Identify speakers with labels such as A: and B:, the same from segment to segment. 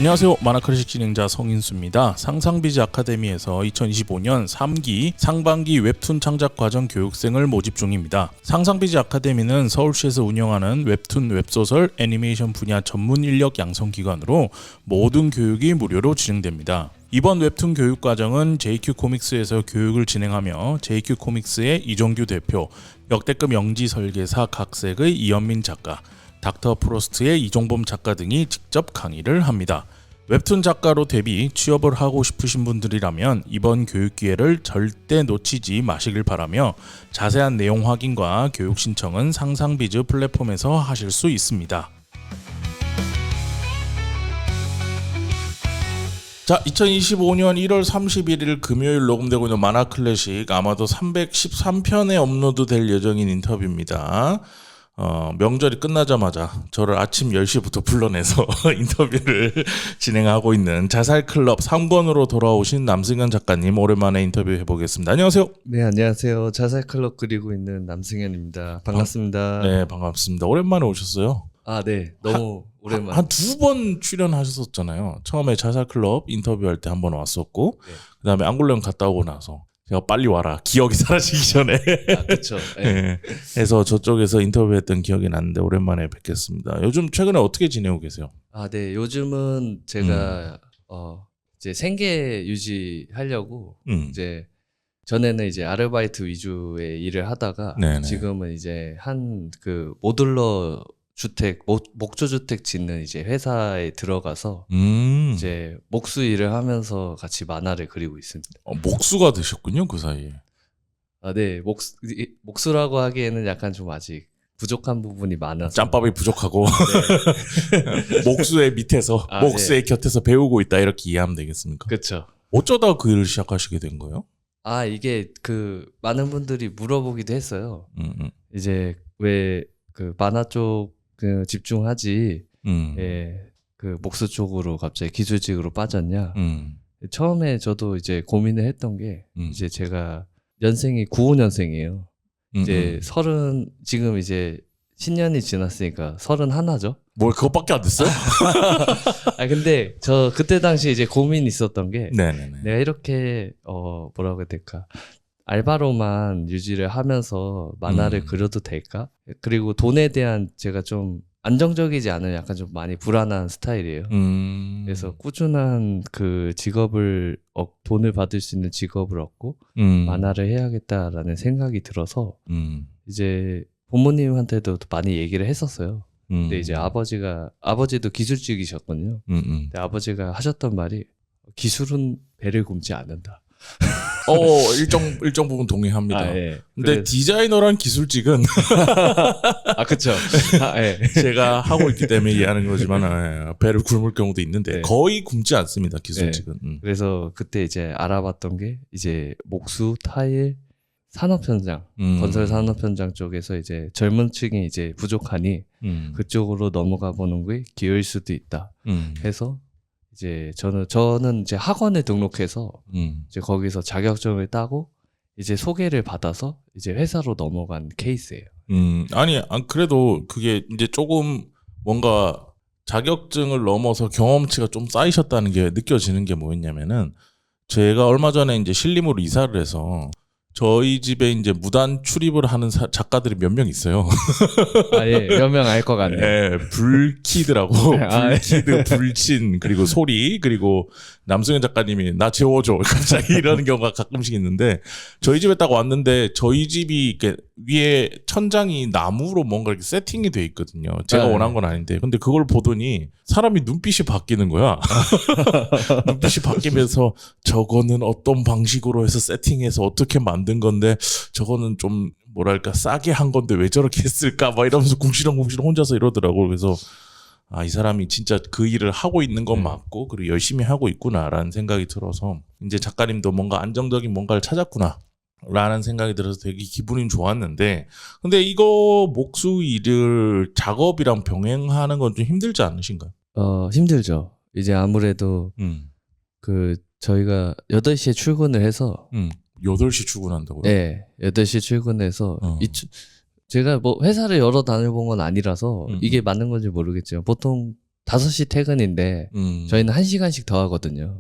A: 안녕하세요. 만화클래식 진행자 성인수입니다. 상상비즈 아카데미에서 2025년 3기 상반기 웹툰 창작 과정 교육생을 모집 중입니다. 상상비즈 아카데미는 서울시에서 운영하는 웹툰, 웹소설, 애니메이션 분야 전문 인력 양성 기관으로 모든 교육이 무료로 진행됩니다. 이번 웹툰 교육 과정은 JQ 코믹스에서 교육을 진행하며 JQ 코믹스의 이종규 대표, 역대급 영지 설계사 각색의 이현민 작가, 닥터 프로스트의 이종범 작가 등이 직접 강의를 합니다. 웹툰 작가로 데뷔, 취업을 하고 싶으신 분들이라면 이번 교육 기회를 절대 놓치지 마시길 바라며 자세한 내용 확인과 교육 신청은 상상비즈 플랫폼에서 하실 수 있습니다. 자, 2025년 1월 31일 금요일 녹음되고 있는 만화클래식, 아마도 313편에 업로드될 예정인 인터뷰입니다. 명절이 끝나자마자 저를 아침 10시부터 불러내서 인터뷰를 진행하고 있는 자살클럽 3권으로 돌아오신 남승현 작가님, 오랜만에 인터뷰 해보겠습니다. 안녕하세요.
B: 네, 안녕하세요. 자살클럽 그리고 있는 남승현입니다. 반갑습니다.
A: 네, 반갑습니다. 오랜만에 오셨어요.
B: 아, 네. 너무 오랜만에.
A: 한 2번 출연하셨었잖아요. 처음에 자살클럽 인터뷰할 때 한 번 왔었고,
B: 네.
A: 그 다음에 앙골렘 갔다 오고 나서 제가 빨리 와라, 기억이 사라지기 전에.
B: 아, 그렇죠. 네.
A: 네. 해서 저쪽에서 인터뷰했던 기억이 나는데 오랜만에 뵙겠습니다. 요즘 최근에 어떻게 지내고 계세요?
B: 아, 네. 요즘은 제가 이제 생계 유지하려고 이제 전에는 이제 아르바이트 위주의 일을 하다가
A: 네네.
B: 지금은 이제 한 그 모듈러 주택, 목조 주택 짓는 이제 회사에 들어가서 이제 목수 일을 하면서 같이 만화를 그리고 있습니다.
A: 목수가 되셨군요, 그 사이에.
B: 아, 네. 목수라고 하기에는 약간 좀 아직 부족한 부분이 많아서.
A: 짬밥이 부족하고
B: 네.
A: 목수의 밑에서,
B: 아,
A: 목수의 곁에서 배우고 있다, 이렇게 이해하면 되겠습니까?
B: 그렇죠.
A: 어쩌다 그 일을 시작하시게 된 거예요?
B: 아, 이게 그 많은 분들이 물어보기도 했어요. 이제 왜 그 만화 쪽 그 집중하지, 예, 그 목수 쪽으로 갑자기 기술직으로 빠졌냐? 처음에 저도 이제 고민을 했던 게 이제 제가 연생이 95년생이에요. 이제 지금 이제 신년이 지났으니까 31죠.
A: 뭘 그것밖에 안 됐어요?
B: 아, 근데 저 그때 당시 이제 고민이 있었던 게
A: 네네네.
B: 내가 이렇게 뭐라고 해야 될까? 알바로만 유지를 하면서 만화를 그려도 될까? 그리고 돈에 대한 제가 좀 안정적이지 않은 약간 좀 많이 불안한 스타일이에요. 그래서 꾸준한 그 직업을 돈을 받을 수 있는 직업을 얻고 만화를 해야겠다라는 생각이 들어서 이제 부모님한테도 많이 얘기를 했었어요. 근데 이제 아버지도 기술직이셨거든요. 근데 아버지가 하셨던 말이 기술은 배를 굶지 않는다.
A: 일정 부분 동의합니다.
B: 아, 예.
A: 근데 디자이너란 기술직은
B: 아, 그쵸. 아, 예.
A: 제가 하고 있기 때문에 이해하는 거지만 배를 굶을 경우도 있는데
B: 네.
A: 거의 굶지 않습니다, 기술직은.
B: 그래서 그때 이제 알아봤던 게 이제 목수, 타일, 산업 현장, 건설 산업 현장 쪽에서 이제 젊은 층이 이제 부족하니 그쪽으로 넘어가 보는 게 기회일 수도 있다. 해서 이제 저는 이제 학원에 등록해서 이제 거기서 자격증을 따고 이제 소개를 받아서 이제 회사로 넘어간 케이스예요.
A: 아니, 그래도 그게 이제 조금 뭔가 자격증을 넘어서 경험치가 좀 쌓이셨다는 게 느껴지는 게 뭐였냐면은, 제가 얼마 전에 이제 신림으로 이사를 해서 저희 집에 이제 무단 출입을 하는 작가들이 몇 명 있어요.
B: 아, 예. 몇 명 알 것 같네요.
A: 예, 불키드라고.
B: 아, 예.
A: 불키드, 불친, 그리고 소리, 그리고 남승현 작가님이 나 재워줘. 갑자기 이러는 경우가 가끔씩 있는데, 저희 집에 딱 왔는데, 저희 집이 이렇게 위에 천장이 나무로 뭔가 이렇게 세팅이 돼 있거든요. 제가 원한 건 아닌데. 근데 그걸 보더니 사람이 눈빛이 바뀌는 거야. 눈빛이 바뀌면서 저거는 어떤 방식으로 해서 세팅해서 어떻게 만든 건데, 저거는 좀 뭐랄까 싸게 한 건데 왜 저렇게 했을까 막 이러면서 궁시렁궁시렁 혼자서 이러더라고요. 그래서 이 사람이 진짜 그 일을 하고 있는 건 맞고 그리고 열심히 하고 있구나라는 생각이 들어서, 이제 작가님도 뭔가 안정적인 뭔가를 찾았구나 라는 생각이 들어서 되게 기분이 좋았는데, 근데 이거 목수 일을 작업이랑 병행하는 건 좀 힘들지 않으신가요?
B: 힘들죠. 이제 아무래도 그 저희가 8시에 출근을 해서
A: 8시 출근한다고요?
B: 네, 8시 출근해서 제가 뭐 회사를 여러 다녀본 건 아니라서 이게 맞는 건지 모르겠지만 보통 5시 퇴근인데 저희는 1시간씩 더 하거든요.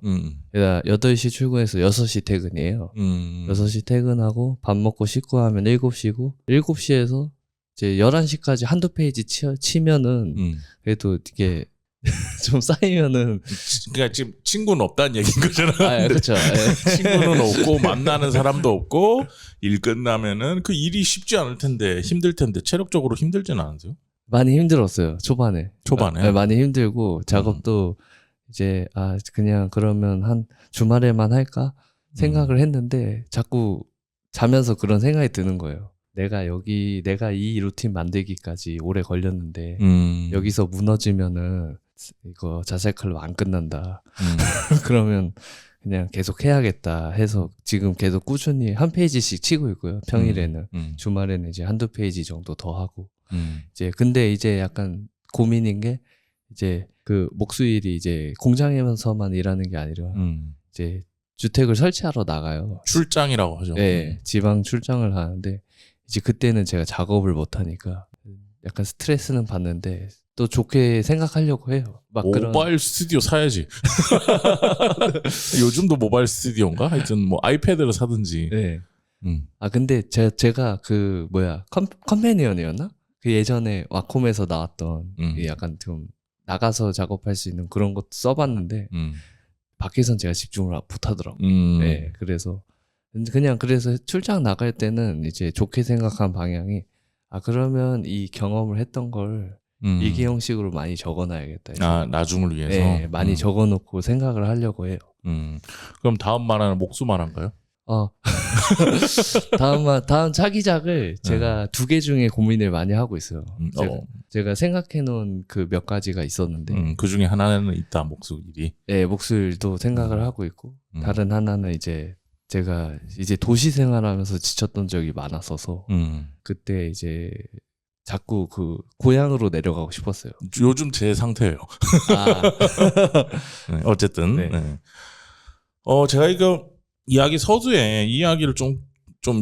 B: 그러니까 8시 출근해서 6시 퇴근이에요. 6시 퇴근하고 밥 먹고 씻고 하면 7시고 7시에서 이제 11시까지 한두 페이지 치면은 그래도 이게 좀 쌓이면은
A: 그러니까 지금 친구는 없다는 얘기인 거잖아.
B: 그렇죠.
A: 친구는 없고 만나는 사람도 없고 일 끝나면은 그 일이 쉽지 않을 텐데 힘들 텐데 체력적으로 힘들지는 않으세요?
B: 많이 힘들었어요. 초반에. 많이 힘들고 작업도 이제 그냥 그러면 한 주말에만 할까 생각을 했는데 자꾸 자면서 그런 생각이 드는 거예요. 내가 이 루틴 만들기까지 오래 걸렸는데 여기서 무너지면은 이거 자살 클럽 안 끝난다. 그러면 그냥 계속 해야겠다 해서 지금 계속 꾸준히 한 페이지씩 치고 있고요. 평일에는. 주말에는 이제 한두 페이지 정도 더 하고. 근데 이제 약간 고민인 게 이제 그 목수일이 이제 공장에서만 일하는 게 아니라 이제 주택을 설치하러 나가요.
A: 출장이라고 하죠.
B: 네, 지방 출장을 하는데 이제 그때는 제가 작업을 못 하니까 약간 스트레스는 받는데 또 좋게 생각하려고 해요. 막
A: 모바일 스튜디오 사야지. 요즘도 모바일 스튜디오인가? 하여튼 뭐 아이패드를 사든지.
B: 네. 근데 제가 그 컴패니언이었나? 그 예전에 와콤에서 나왔던 약간 좀 나가서 작업할 수 있는 그런 것도 써봤는데 밖에선 제가 집중을 못 하더라고요. 네, 그래서 출장 나갈 때는 이제 좋게 생각한 방향이 그러면 이 경험을 했던 걸 일기 형식으로 많이 적어놔야겠다.
A: 나중을 위해서.
B: 네, 많이 적어놓고 생각을 하려고 해요.
A: 그럼 다음 만화는 목수 만화인가요?
B: 다음 차기작을 제가 2개 중에 고민을 많이 하고 있어요. 제가 생각해놓은 그 몇 가지가 있었는데
A: 그 중에 하나는 있다 목수일이.
B: 네, 목수일도 생각을 하고 있고 다른 하나는 이제 제가 이제 도시 생활하면서 지쳤던 적이 많았어서 그때 이제 자꾸 그 고향으로 내려가고 싶었어요.
A: 요즘 제 상태예요. 네, 어쨌든
B: 네.
A: 네. 제가 이거 이야기 서두에 이야기를 좀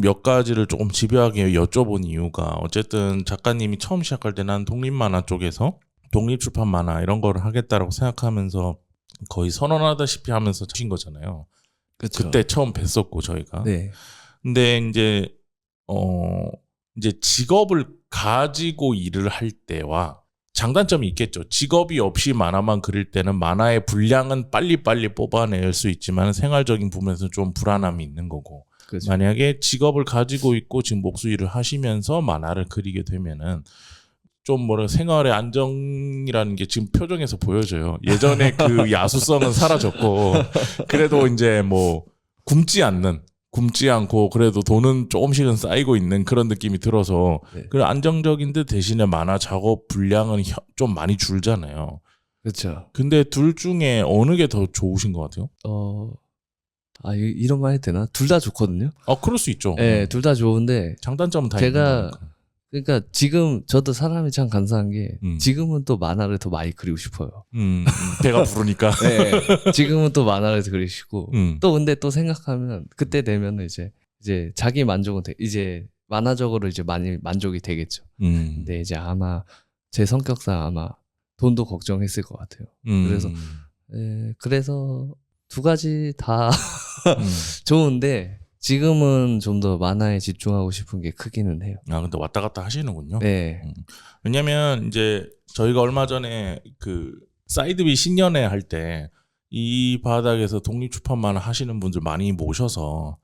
A: 몇 가지를 조금 집요하게 여쭤본 이유가 어쨌든 작가님이 처음 시작할 때 난 독립 만화 쪽에서 독립 출판 만화 이런 거를 하겠다라고 생각하면서 거의 선언하다시피 하면서 하신 거잖아요.
B: 그쵸.
A: 그때 처음 뵀었고 저희가.
B: 네.
A: 근데 이제 직업을 가지고 일을 할 때와 장단점이 있겠죠. 직업이 없이 만화만 그릴 때는 만화의 분량은 빨리빨리 뽑아낼 수 있지만 생활적인 부분에서 좀 불안함이 있는 거고.
B: 그쵸.
A: 만약에 직업을 가지고 있고 지금 목수 일을 하시면서 만화를 그리게 되면은 좀 생활의 안정이라는 게 지금 표정에서 보여져요. 예전에 그 야수성은 사라졌고 그래도 이제 굶지 않고 그래도 돈은 조금씩은 쌓이고 있는 그런 느낌이 들어서 그 안정적인데 대신에 만화 작업 분량은 좀 많이 줄잖아요.
B: 그렇죠.
A: 근데 둘 중에 어느 게 더 좋으신 것 같아요?
B: 이런 말 해도 되나? 둘 다 좋거든요.
A: 그럴 수 있죠.
B: 네, 둘 다 좋은데
A: 장단점은 다
B: 제가
A: 있는 거니까.
B: 그러니까 지금 저도 사람이 참 간사한 게 지금은 또 만화를 더 많이 그리고 싶어요.
A: 배가 부르니까.
B: 네, 지금은 또 만화를 그리고 싶고 또 근데 또 생각하면 그때 되면은 이제 자기 만족은 이제 만화적으로 이제 많이 만족이 되겠죠. 근데 이제 아마 제 성격상 아마 돈도 걱정했을 것 같아요. 그래서 두 가지 다 좋은데 지금은 좀 더 만화에 집중하고 싶은 게 크기는 해요.
A: 근데 왔다 갔다 하시는군요.
B: 네.
A: 왜냐면 이제 저희가 얼마 전에 그 사이드비 신년회 할 때 이 바닥에서 독립출판만 하시는 분들 많이 모셔서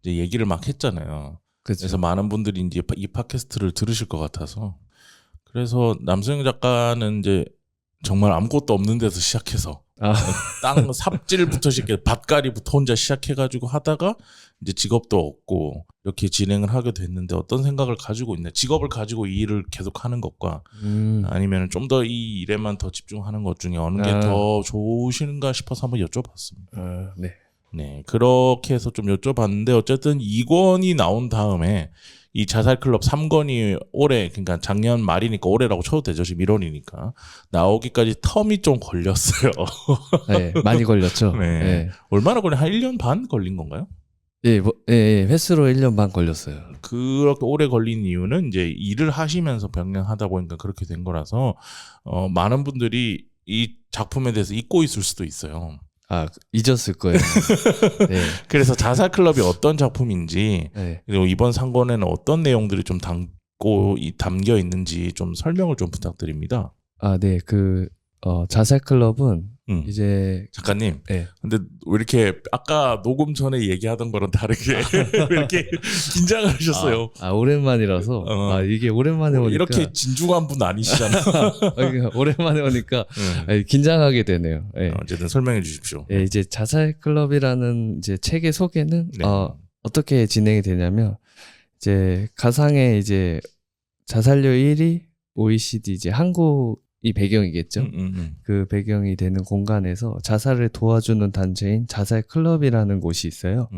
A: 이제 얘기를 막 했잖아요.
B: 그쵸.
A: 그래서 많은 분들이 이제 이 팟캐스트를 들으실 것 같아서 그래서 남수영 작가는 이제 정말 아무것도 없는 데서 시작해서 땅 삽질부터 시작해 밭갈이부터 혼자 시작해가지고 하다가 이제 직업도 얻고 이렇게 진행을 하게 됐는데 어떤 생각을 가지고 있나? 직업을 가지고 이 일을 계속 하는 것과 아니면 좀 더 이 일에만 더 집중하는 것 중에 어느 게 더 좋으신가 싶어서 한번 여쭤봤습니다.
B: 네.
A: 네, 그렇게 해서 좀 여쭤봤는데 어쨌든 2권이 나온 다음에 이 자살클럽 3권이 올해 그러니까 작년 말이니까 올해라고 쳐도 되죠. 지금 1월이니까 나오기까지 텀이 좀 걸렸어요.
B: 네, 많이 걸렸죠.
A: 네.
B: 네.
A: 얼마나 걸려? 한 1년 반 걸린 건가요?
B: 횟수로 1년 반 걸렸어요.
A: 그렇게 오래 걸린 이유는 이제 일을 하시면서 병행하다 보니까 그렇게 된 거라서 많은 분들이 이 작품에 대해서 잊고 있을 수도 있어요.
B: 아, 잊었을 거예요. 네.
A: 그래서 자살 클럽이 어떤 작품인지
B: 네.
A: 그리고 이번 상권에는 어떤 내용들이 좀 담겨 있는지 좀 설명을 좀 부탁드립니다.
B: 아, 네. 자살 클럽은 이제
A: 작가님.
B: 네.
A: 근데 왜 이렇게 아까 녹음 전에 얘기하던 거랑 다르게 왜 이렇게 긴장을 하셨어요?
B: 오랜만이라서 이게 오랜만에 오니까
A: 이렇게 진중한 분 아니시잖아.
B: 오랜만에 오니까 긴장하게 되네요. 네.
A: 어쨌든 설명해 주십시오.
B: 네, 이제 자살 클럽이라는 이제 책의 소개는
A: 네.
B: 어떻게 진행이 되냐면 이제 가상의 이제 자살률 1위 OECD 이제 한국이 배경이겠죠. 그 배경이 되는 공간에서 자살을 도와주는 단체인 자살 클럽이라는 곳이 있어요.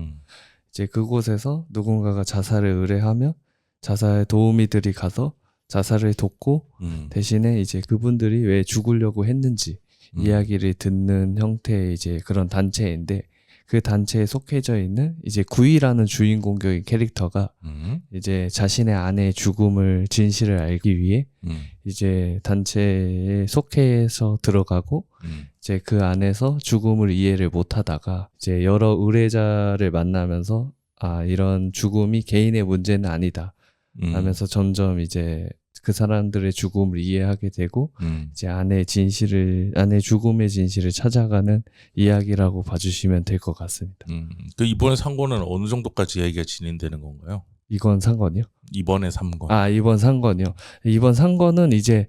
B: 이제 그곳에서 누군가가 자살을 의뢰하면 자살 도우미들이 가서 자살을 돕고 대신에 이제 그분들이 왜 죽으려고 했는지 이야기를 듣는 형태의 이제 그런 단체인데 그 단체에 속해져 있는 이제 구이라는 주인공격인 캐릭터가 이제 자신의 아내의 죽음을 진실을 알기 위해 이제 단체에 속해서 들어가고 이제 그 안에서 죽음을 이해를 못하다가 이제 여러 의뢰자를 만나면서 이런 죽음이 개인의 문제는 아니다 하면서 점점 이제 그 사람들의 죽음을 이해하게 되고 이제 아내의 죽음의 진실을 찾아가는 이야기라고 봐주시면 될 것 같습니다.
A: 그 이번에 3권은 어느 정도까지 이야기가 진행되는 건가요?
B: 이건 3권이요?
A: 이번에 3권.
B: 이번 3권이요. 이번 3권은 이제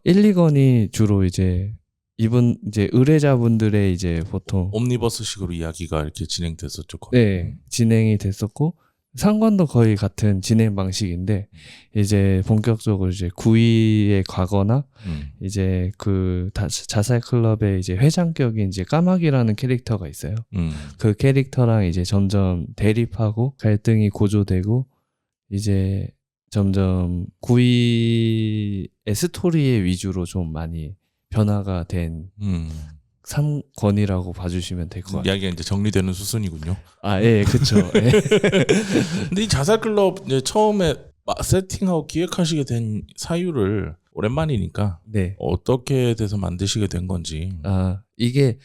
B: 1, 2권이 주로 이제 이제 의뢰자분들의 이제 보통
A: 옴니버스식으로 이야기가 이렇게 진행됐었죠. 거의.
B: 네, 진행이 됐었고 3권도 거의 같은 진행 방식인데 이제 본격적으로 이제 구이에 가거나 이제 그 자살 클럽의 이제 회장격인 이제 까마귀라는 캐릭터가 있어요. 그 캐릭터랑 이제 점점 대립하고 갈등이 고조되고 이제 점점 구이의 스토리의 위주로 좀 많이 변화가 된 3권이라고 봐주시면 될 것 같아요.
A: 이야기가 이제 정리되는 수순이군요.
B: 예, 그렇죠. 예.
A: 근데 이 자살 클럽 이제 처음에 세팅하고 기획하시게 된 사유를 오랜만이니까
B: 네.
A: 어떻게 돼서 만드시게 된 건지.
B: 이게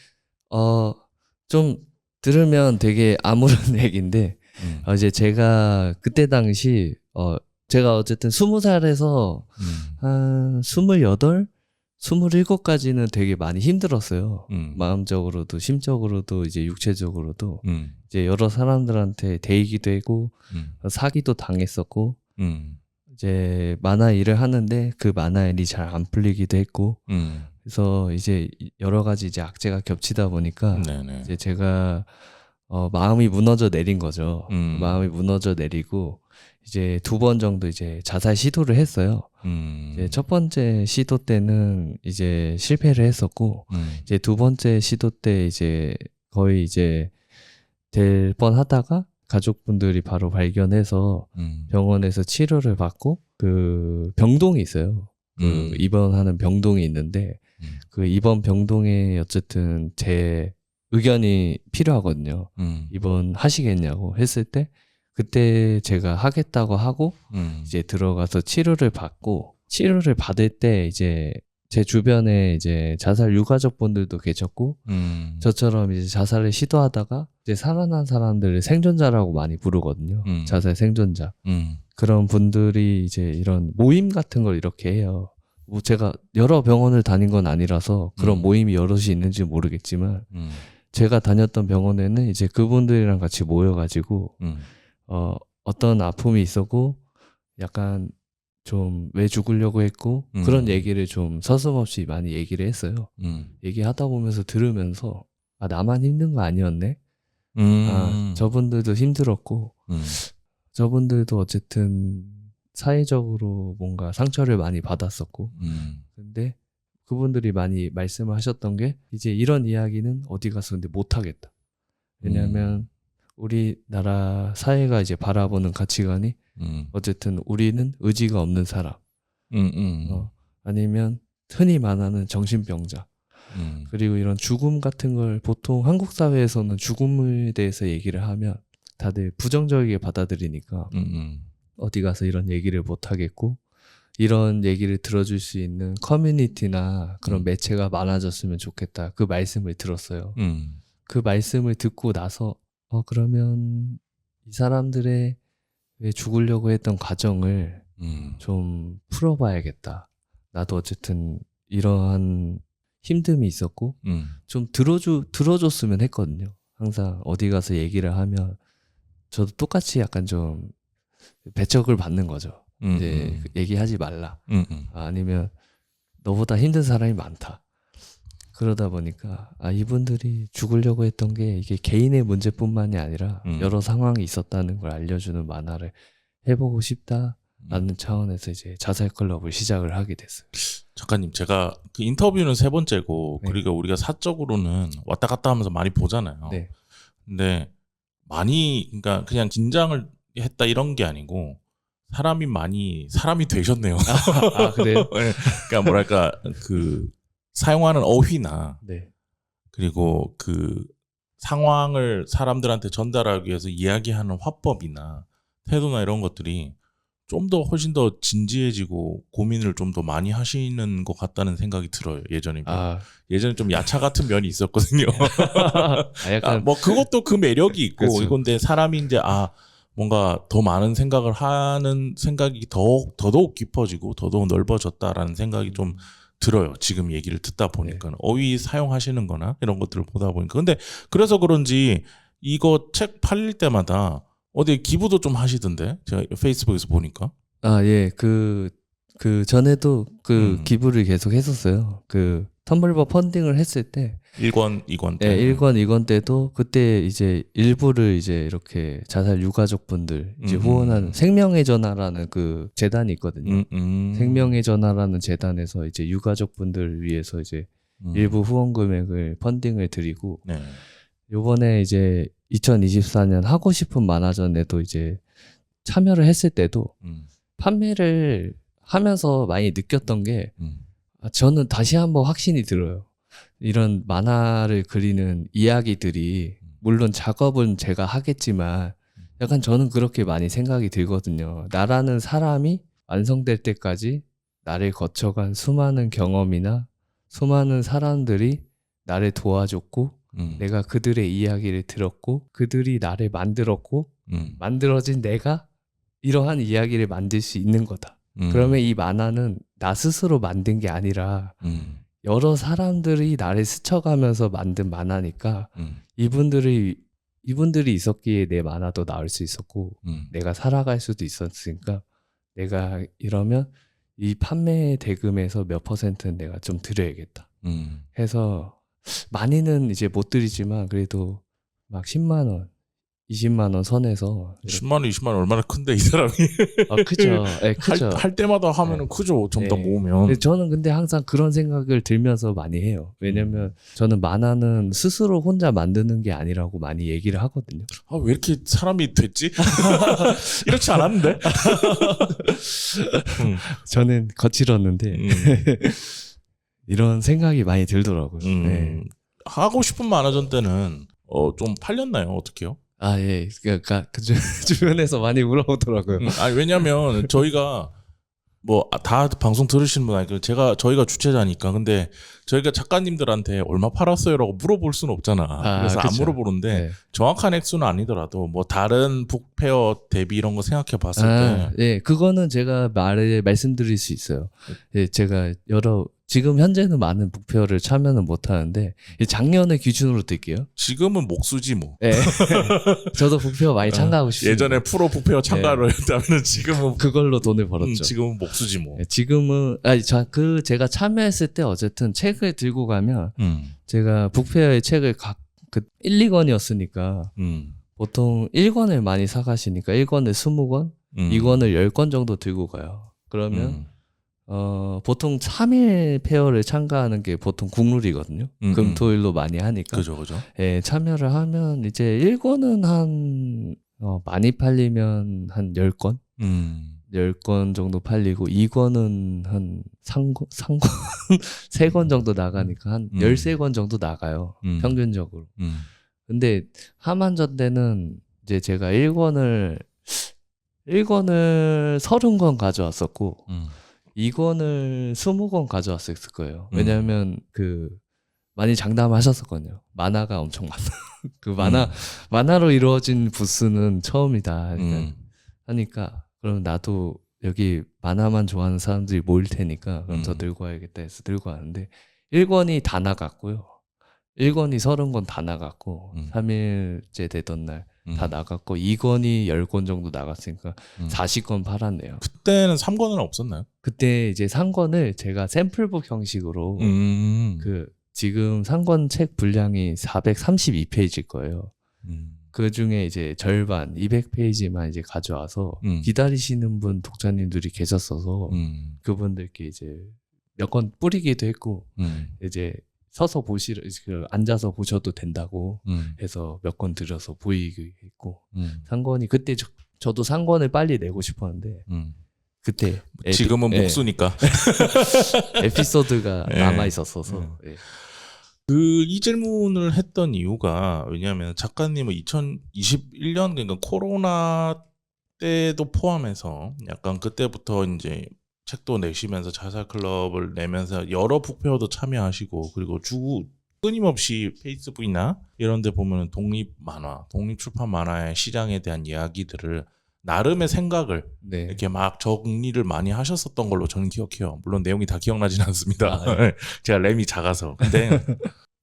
B: 좀 들으면 되게 아무런 얘기인데 이제 제가 그때 당시 제가 어쨌든 20살에서 한 28, 27까지는 되게 많이 힘들었어요. 마음적으로도 심적으로도 이제 육체적으로도 이제 여러 사람들한테 대이기도 하고 사기도 당했었고 이제 만화 일을 하는데 그 만화 일이 잘 안 풀리기도 했고 그래서 이제 여러 가지 이제 악재가 겹치다 보니까
A: 네네.
B: 이제 제가 마음이 무너져 내린 거죠. 마음이 무너져 내리고 이제 2번 정도 이제 자살 시도를 했어요. 이제 첫 번째 시도 때는 이제 실패를 했었고 이제 2번째 시도 때 이제 거의 이제 될 뻔하다가 가족분들이 바로 발견해서 병원에서 치료를 받고 그 병동이 있어요. 그 입원하는 병동이 있는데 그 입원 병동에 어쨌든 제 의견이 필요하거든요. 입원하시겠냐고 했을 때 그때 제가 하겠다고 하고 이제 들어가서 치료를 받고 치료를 받을 때 이제 제 주변에 이제 자살 유가족분들도 계셨고 저처럼 이제 자살을 시도하다가 이제 살아난 사람들을 생존자라고 많이 부르거든요. 자살 생존자. 그런 분들이 이제 이런 모임 같은 걸 이렇게 해요. 뭐 제가 여러 병원을 다닌 건 아니라서 그런 모임이 여럿이 있는지 모르겠지만 제가 다녔던 병원에는 이제 그분들이랑 같이 모여가지고 어떤 아픔이 있었고 약간 좀 왜 죽으려고 했고 그런 얘기를 좀 서슴없이 많이 얘기를 했어요. 얘기하다 보면서 들으면서 나만 힘든 거 아니었네. 저분들도 힘들었고 저분들도 어쨌든 사회적으로 뭔가 상처를 많이 받았었고 근데 그분들이 많이 말씀을 하셨던 게 이제 이런 이야기는 어디 가서 근데 못하겠다. 왜냐하면 우리나라 사회가 이제 바라보는 가치관이 어쨌든 우리는 의지가 없는 사람 아니면 흔히 말하는 정신병자 그리고 이런 죽음 같은 걸 보통 한국 사회에서는 죽음에 대해서 얘기를 하면 다들 부정적이게 받아들이니까 어디 가서 이런 얘기를 못 하겠고 이런 얘기를 들어줄 수 있는 커뮤니티나 그런 매체가 많아졌으면 좋겠다. 그 말씀을 들었어요. 그 말씀을 듣고 나서 그러면 이 사람들의 왜 죽으려고 했던 과정을 좀 풀어봐야겠다. 나도 어쨌든 이러한 힘듦이 있었고 좀 들어줬으면 했거든요. 항상 어디 가서 얘기를 하면 저도 똑같이 약간 좀 배척을 받는 거죠. 이제 얘기하지 말라. 아니면 너보다 힘든 사람이 많다. 그러다 보니까 이분들이 죽으려고 했던 게 이게 개인의 문제뿐만이 아니라 여러 상황이 있었다는 걸 알려주는 만화를 해보고 싶다라는 차원에서 이제 자살 클럽을 시작을 하게 됐어요.
A: 작가님, 제가 그 인터뷰는 3번째고
B: 네.
A: 그리고 우리가 사적으로는 왔다 갔다 하면서 많이 보잖아요.
B: 네.
A: 근데 많이 그러니까 그냥 긴장을 했다 이런 게 아니고 사람이 많이 사람이 되셨네요.
B: 그래요?
A: 네. 그러니까 뭐랄까 그 사용하는 어휘나
B: 네.
A: 그리고 그 상황을 사람들한테 전달하기 위해서 이야기하는 화법이나 태도나 이런 것들이 좀 더 훨씬 더 진지해지고 고민을 좀 더 많이 하시는 것 같다는 생각이 들어요. 예전에 예전에 좀 야차 같은 면이 있었거든요.
B: 약간
A: 뭐 그것도 그 매력이 있고
B: 그렇죠.
A: 이건데 사람이 이제 뭔가 더 많은 생각을 하는 생각이 더더욱 깊어지고 더더욱 넓어졌다라는 생각이 좀 들어요. 지금 얘기를 듣다 보니까 어휘 사용하시는 거나 이런 것들을 보다 보니까. 근데 그래서 그런지 이거 책 팔릴 때마다 어디 기부도 좀 하시던데 제가 페이스북에서 보니까.
B: 예. 그 전에도 기부를 계속 했었어요. 그 텀블버 펀딩을 했을 때
A: 1권, 2권 때.
B: 네, 1권, 2권 때도 그때 이제 일부를 이제 이렇게 자살 유가족분들 이제 후원하는 생명의 전화라는 그 재단이 있거든요. 생명의 전화라는 재단에서 이제 유가족분들을 위해서 이제 일부 후원 금액을 펀딩을 드리고
A: 네.
B: 요번에 이제 2024년 하고 싶은 만화전에도 이제 참여를 했을 때도 판매를 하면서 많이 느꼈던 게 저는 다시 한번 확신이 들어요. 이런 만화를 그리는 이야기들이 물론 작업은 제가 하겠지만 약간 저는 그렇게 많이 생각이 들거든요. 나라는 사람이 완성될 때까지 나를 거쳐간 수많은 경험이나 수많은 사람들이 나를 도와줬고 내가 그들의 이야기를 들었고 그들이 나를 만들었고 만들어진 내가 이러한 이야기를 만들 수 있는 거다. 그러면 이 만화는 나 스스로 만든 게 아니라 여러 사람들이 나를 스쳐가면서 만든 만화니까 이분들이 있었기에 내 만화도 나올 수 있었고 내가 살아갈 수도 있었으니까 내가 이러면 이 판매 대금에서 몇 %는 내가 좀 드려야겠다 해서 많이는 이제 못 드리지만 그래도 막 10만 원 20만 원 선에서
A: 10만 원, 20만 원 얼마나 큰데 이 사람이.
B: 크죠. 네, 크죠.
A: 할 때마다 하면은 크죠. 좀 더 모으면.
B: 저는 근데 항상 그런 생각을 들면서 많이 해요. 왜냐면 저는 만화는 스스로 혼자 만드는 게 아니라고 많이 얘기를 하거든요.
A: 왜 이렇게 사람이 됐지? 이렇지 않았는데?
B: 저는 거칠었는데 이런 생각이 많이 들더라고요. 네.
A: 하고 싶은 만화전 때는 좀 팔렸나요? 어떻게요?
B: 예. 그러니까 그 주변에서 많이 물어보더라고요.
A: 왜냐면 저희가 뭐 다 방송 들으시는 분 아니고 저희가 주최자니까. 근데 저희가 작가님들한테 얼마 팔았어요라고 물어볼 수는 없잖아. 그래서
B: 그쵸.
A: 안 물어보는데 정확한 액수는 아니더라도 뭐 다른 북페어 대비 이런 거 생각해 봤을 때
B: 예, 그거는 제가 말씀드릴 수 있어요. 예, 제가 지금 현재는 많은 북페어를 참여는 못 하는데 작년을 기준으로 들게요.
A: 지금은 목수지 뭐.
B: 네. 저도 북페어 많이 참가하고 싶습니다.
A: 예전에 프로 북페어 참가를 했다면 지금은
B: 그걸로 돈을 벌었죠.
A: 지금은 목수지 뭐.
B: 네, 지금은 제가 참여했을 때 어쨌든 책을 들고 가면 제가 북페어의 책을 1, 2권이었으니까 보통 1권을 많이 사가시니까 1권을 20권, 2권을 10권 정도 들고 가요. 그러면 보통 3일 페어를 참가하는 게 보통 국룰이거든요. 금토일로 많이 하니까.
A: 그죠.
B: 예, 참여를 하면 이제 1권은 많이 팔리면 한 10권? 10권 정도 팔리고 2권은 한 3권, 3권 정도 나가니까 한 13권 정도 나가요. 평균적으로. 근데 하만전 때는 이제 제가 1권을 30권 가져왔었고 2권을 20권 가져왔을 거예요. 왜냐하면 많이 장담하셨었거든요. 만화가 엄청 많아. 만화로 이루어진 부스는 처음이다. 하니까 그럼 나도 여기 만화만 좋아하는 사람들이 모일 테니까 그럼 저 들고 와야겠다 해서 들고 왔는데 1권이 다 나갔고요. 1권이 30권 다 나갔고 3일째 되던 날 다 나갔고 2권이 10권 정도 나갔으니까 40권 팔았네요.
A: 그때는 3권은 없었나요?
B: 그때 이제 3권을 제가 샘플북 형식으로 지금 3권 책 분량이 432페이지일 거예요. 그 중에 이제 절반 200페이지만 이제 가져와서 기다리시는 분 독자님들이 계셨어서 그분들께 이제 몇 권 뿌리기도 했고 이제 서서 앉아서 보셔도 된다고 해서 몇 권 들여서 보이기도 했고 상권이 그때 저도 상권을 빨리 내고 싶었는데 그때
A: 지금은 목수니까
B: 에피소드가
A: 예.
B: 남아 있었어서 예.
A: 이 질문을 했던 이유가 왜냐하면 작가님은 2021년 그러니까 코로나 때도 포함해서 약간 그때부터 이제 책도 내시면서 자살 클럽을 내면서 여러 북페어도 참여하시고 그리고 끊임없이 페이스북이나 이런 데 보면 독립 만화, 독립 출판 만화의 시장에 대한 이야기들을 나름의 생각을
B: 네.
A: 이렇게 막 정리를 많이 하셨었던 걸로 저는 기억해요. 물론 내용이 다 기억나진 않습니다.
B: 네.
A: 제가 램이 작아서. 근데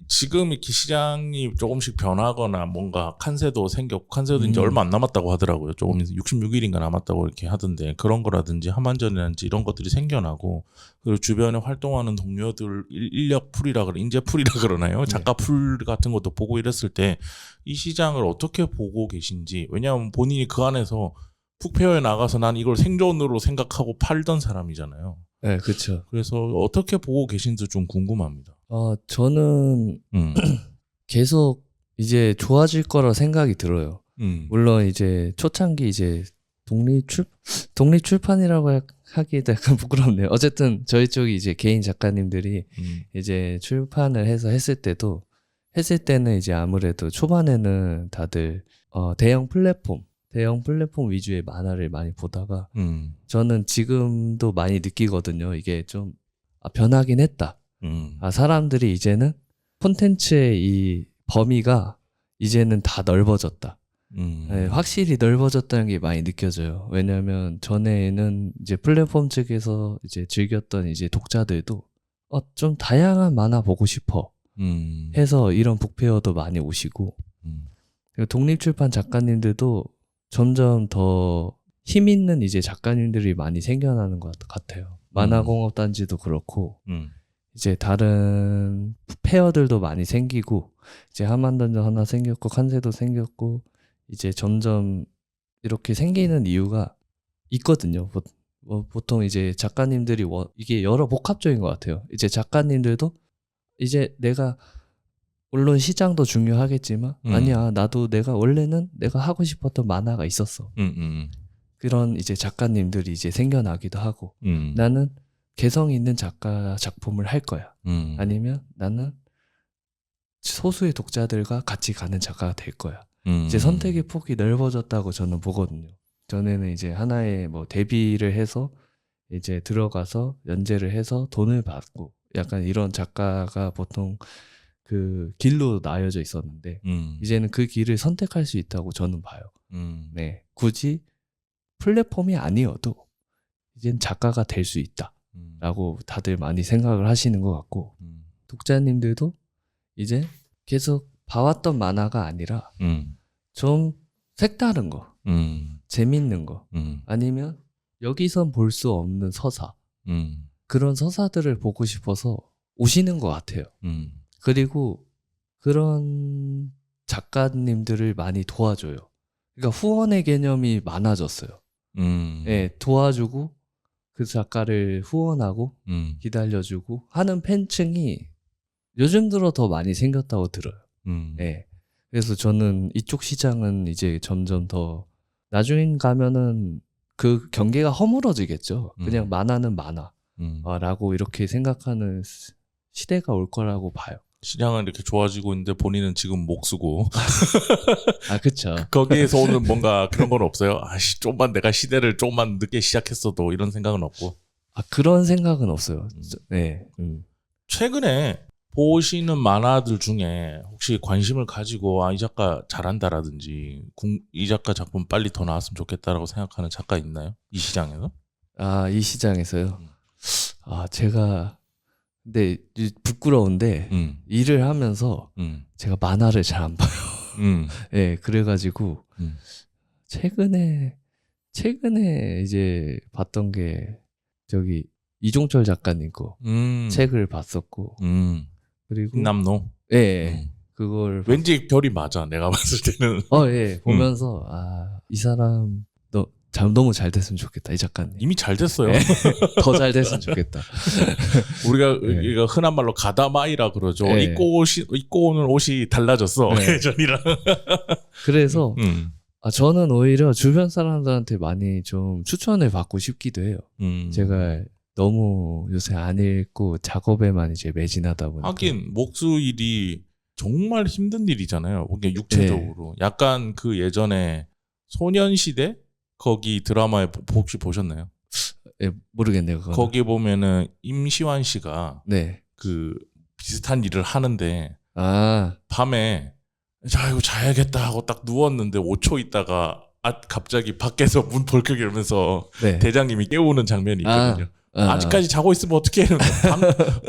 A: 지금 이렇게 시장이 조금씩 변하거나 뭔가 칸세도 생겼고 칸세도 이제 얼마 안 남았다고 하더라고요. 조금 66일인가 남았다고 이렇게 하던데 그런 거라든지 한만전이라든지 이런 것들이 생겨나고 그리고 주변에 활동하는 동료들 인력 풀이라 그러 인재 풀이라 그러나요? 작가 풀 같은 것도 보고 이랬을 때 이 시장을 어떻게 보고 계신지 왜냐하면 본인이 그 안에서 북페어에 나가서 난 이걸 생존으로 생각하고 팔던 사람이잖아요.
B: 네, 그렇죠.
A: 그래서 어떻게 보고 계신지 좀 궁금합니다.
B: 저는 계속 이제 좋아질 거라 생각이 들어요. 물론 이제 초창기 이제 독립 출판이라고 하기도 약간 부끄럽네요. 어쨌든 저희 쪽이 이제 개인 작가님들이 이제 출판을 해서 했을 때는 이제 아무래도 초반에는 다들 대형 플랫폼 위주의 만화를 많이 보다가 저는 지금도 많이 느끼거든요. 이게 좀 변하긴 했다. 사람들이 이제는 콘텐츠의 이 범위가 이제는 다 넓어졌다. 네, 확실히 넓어졌다는 게 많이 느껴져요. 왜냐하면 전에는 이제 플랫폼 측에서 이제 즐겼던 이제 독자들도 좀 다양한 만화 보고 싶어 해서 이런 북페어도 많이 오시고 그리고 독립출판 작가님들도 점점 더 힘 있는 이제 작가님들이 많이 생겨나는 것 같아요. 만화공업단지도 그렇고 이제 다른 페어들도 많이 생기고 이제 한만던전 하나 생겼고 칸세도 생겼고 이제 점점 이렇게 생기는 이유가 있거든요. 보통 이제 작가님들이 이게 여러 복합적인 것 같아요. 이제 작가님들도 이제 내가 물론 시장도 중요하겠지만 아니야 나도 원래는 내가 하고 싶었던 만화가 있었어. 그런 이제 작가님들이 이제 생겨나기도 하고 나는 개성 있는 작가 작품을 할 거야. 아니면 나는 소수의 독자들과 같이 가는 작가가 될 거야. 이제 선택의 폭이 넓어졌다고 저는 보거든요. 전에는 이제 하나의 뭐 데뷔를 해서 이제 들어가서 연재를 해서 돈을 받고 약간 이런 작가가 보통 그 길로 나뉘어져 있었는데 이제는 그 길을 선택할 수 있다고 저는 봐요. 네, 굳이 플랫폼이 아니어도 이젠 작가가 될 수 있다. 라고 다들 많이 생각을 하시는 것 같고 독자님들도 이제 계속 봐왔던 만화가 아니라 좀 색다른 거 재밌는 거 아니면 여기선 볼 수 없는 서사 그런 서사들을 보고 싶어서 오시는 것 같아요. 그리고 그런 작가님들을 많이 도와줘요. 그러니까 후원의 개념이 많아졌어요. 네, 도와주고 그 작가를 후원하고 기다려주고 하는 팬층이 요즘 들어 더 많이 생겼다고 들어요. 네. 그래서 저는 이쪽 시장은 이제 점점 더 나중에 가면은 그 경계가 허물어지겠죠. 그냥 만화는 만화라고 이렇게 생각하는 시대가 올 거라고 봐요.
A: 시장은 이렇게 좋아지고 있는데 본인은 지금 목 쓰고
B: 그쵸.
A: 거기에서 오는 뭔가 그런 건 없어요? 좀만 내가 시대를 조금만 늦게 시작했어도 이런 생각은 없고
B: 그런 생각은 없어요. 네.
A: 최근에 보시는 만화들 중에 혹시 관심을 가지고 이 작가 잘한다라든지 이 작가 작품 빨리 더 나왔으면 좋겠다라고 생각하는 작가 있나요? 이 시장에서?
B: 이 시장에서요. 제가 근데 부끄러운데 일을 하면서 제가 만화를 잘 안 봐요. 네, 그래가지고 최근에 이제 봤던 게 저기 이종철 작가님 거 책을 봤었고 그리고
A: 남노.
B: 예, 그걸
A: 왠지 결이 맞아. 내가 봤을 때는.
B: 예, 보면서 이 사람 너무 잘 됐으면 좋겠다, 이 작가님.
A: 이미 잘 됐어요.
B: 네. 더 잘 됐으면 좋겠다.
A: 우리가
B: 네.
A: 이거 흔한 말로 가다마이라 그러죠.
B: 네.
A: 입고 오는 옷이 달라졌어.
B: 네.
A: 예전이랑.
B: 그래서 저는 오히려 주변 사람들한테 많이 좀 추천을 받고 싶기도 해요. 제가 너무 요새 안 읽고 작업에만 이제 매진하다 보니까.
A: 하긴 목수일이 정말 힘든 일이잖아요. 그게 육체적으로. 약간 그 예전에 소년시대 거기 드라마에 혹시 보셨나요?
B: 예, 모르겠네요. 그거는.
A: 거기 보면은 임시완 씨가
B: 네.
A: 그 비슷한 일을 하는데 밤에 자 이거 자야겠다 하고 딱 누웠는데 5초 있다가 갑자기 밖에서 문 벌컥 열면서
B: 네.
A: 대장님이 깨우는 장면이 있거든요. 아직까지 자고 있으면 어떻게 해?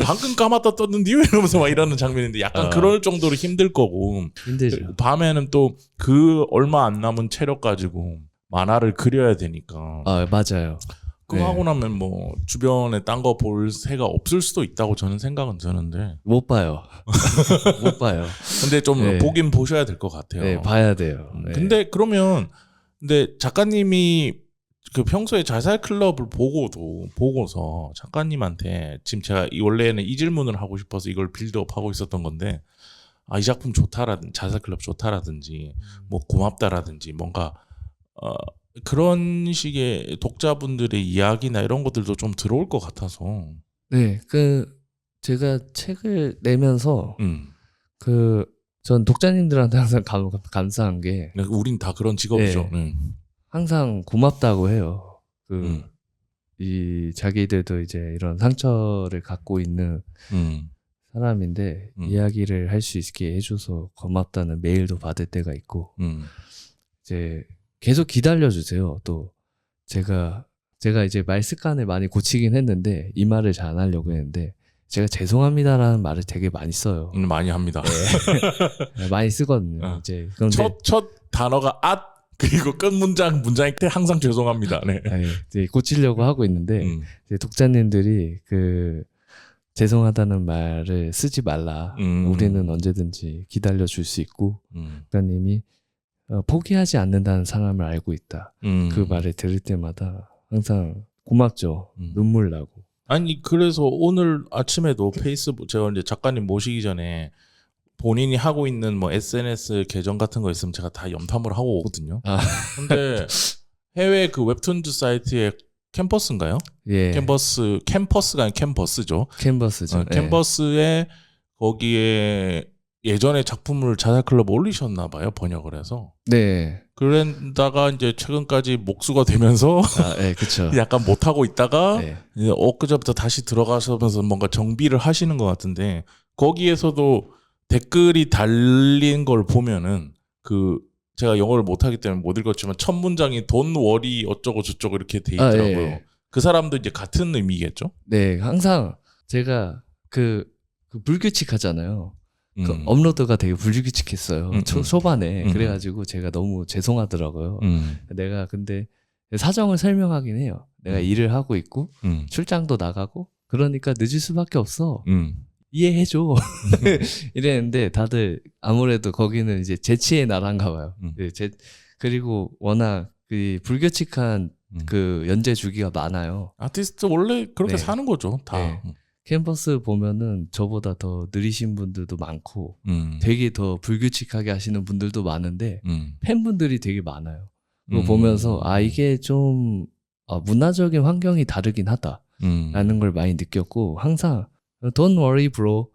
A: 방금 감았다 떴는데요? 이러면서 막 이러는 장면인데 약간 그럴 정도로 힘들 거고
B: 힘들죠.
A: 밤에는 또 그 얼마 안 남은 체력 가지고 만화를 그려야 되니까
B: 맞아요.
A: 그거 하고 나면 뭐 주변에 딴 거 볼 새가 없을 수도 있다고 저는 생각은 드는데
B: 못 봐요. 못 봐요.
A: 근데 좀
B: 네.
A: 보긴 보셔야 될 것 같아요.
B: 네, 봐야 돼요. 네.
A: 근데 그러면 작가님이 그 평소에 자살 클럽을 보고서 작가님한테 지금 제가 원래는 이 질문을 하고 싶어서 이걸 빌드업 하고 있었던 건데 이 작품 좋다라든지 자살 클럽 좋다라든지 뭐 고맙다라든지 뭔가 그런 식의 독자분들의 이야기나 이런 것들도 좀 들어올 것 같아서.
B: 네, 제가 책을 내면서 전 독자님들한테 항상 감사한 게
A: 우린 다 그런 직업이죠.
B: 네. 항상 고맙다고 해요. 이 자기들도 이제 이런 상처를 갖고 있는 사람인데 이야기를 할 수 있게 해줘서 고맙다는 메일도 받을 때가 있고 이제 계속 기다려주세요. 또 제가 이제 말 습관을 많이 고치긴 했는데 이 말을 잘 안 하려고 했는데 제가 죄송합니다라는 말을 되게 많이 써요.
A: 많이 합니다.
B: 네. 많이 쓰거든요. 이제 그런데
A: 첫 단어가 그리고 끝 문장일 때 항상 죄송합니다. 네.
B: 이제 고치려고 하고 있는데 이제 독자님들이 죄송하다는 말을 쓰지 말라. 우리는 언제든지 기다려 줄 수 있고 작가님이 포기하지 않는다는 사람을 알고 있다. 그 말을 들을 때마다 항상 고맙죠. 눈물 나고.
A: 아니 그래서 오늘 아침에도 페이스북 제가 이제 작가님 모시기 전에 본인이 하고 있는 뭐 SNS 계정 같은 거 있으면 제가 다 염탐을 하고 오거든요. 근데 해외 그 웹툰즈 사이트에 캠퍼스인가요?
B: 예.
A: 캠퍼스가 아니라 캠퍼스죠.
B: 캔버스죠.
A: 캠퍼스에 거기에 예전에 작품을 자살클럽 올리셨나 봐요. 번역을 해서.
B: 네.
A: 그러다가 이제 최근까지 목수가 되면서
B: 네, 그렇죠.
A: 약간 못하고 있다가
B: 네.
A: 이제 엊그제부터 다시 들어가셔서 뭔가 정비를 하시는 것 같은데 거기에서도 댓글이 달린 걸 보면은 제가 영어를 못하기 때문에 못 읽었지만 첫 문장이 돈 워리 어쩌고 저쩌고 이렇게 돼 있더라고요.
B: 예.
A: 그 사람도 이제 같은 의미겠죠?
B: 네, 항상 제가 불규칙하잖아요. 업로드가 되게 불규칙했어요. 초반에. 그래가지고 제가 너무 죄송하더라고요. 내가 근데 사정을 설명하긴 해요. 내가 일을 하고 있고 출장도 나가고 그러니까 늦을 수밖에 없어. 이해해줘. 이랬는데 다들 아무래도 거기는 이제 재치의 나라인가 봐요. 네, 그리고 워낙 불규칙한 연재 주기가 많아요.
A: 아티스트 원래 그렇게
B: 네.
A: 사는 거죠. 다.
B: 네. 캔버스 보면은 저보다 더 느리신 분들도 많고 되게 더 불규칙하게 하시는 분들도 많은데 팬분들이 되게 많아요. 그거 보면서 이게 좀 문화적인 환경이 다르긴 하다라는 걸 많이 느꼈고 항상 Don't worry bro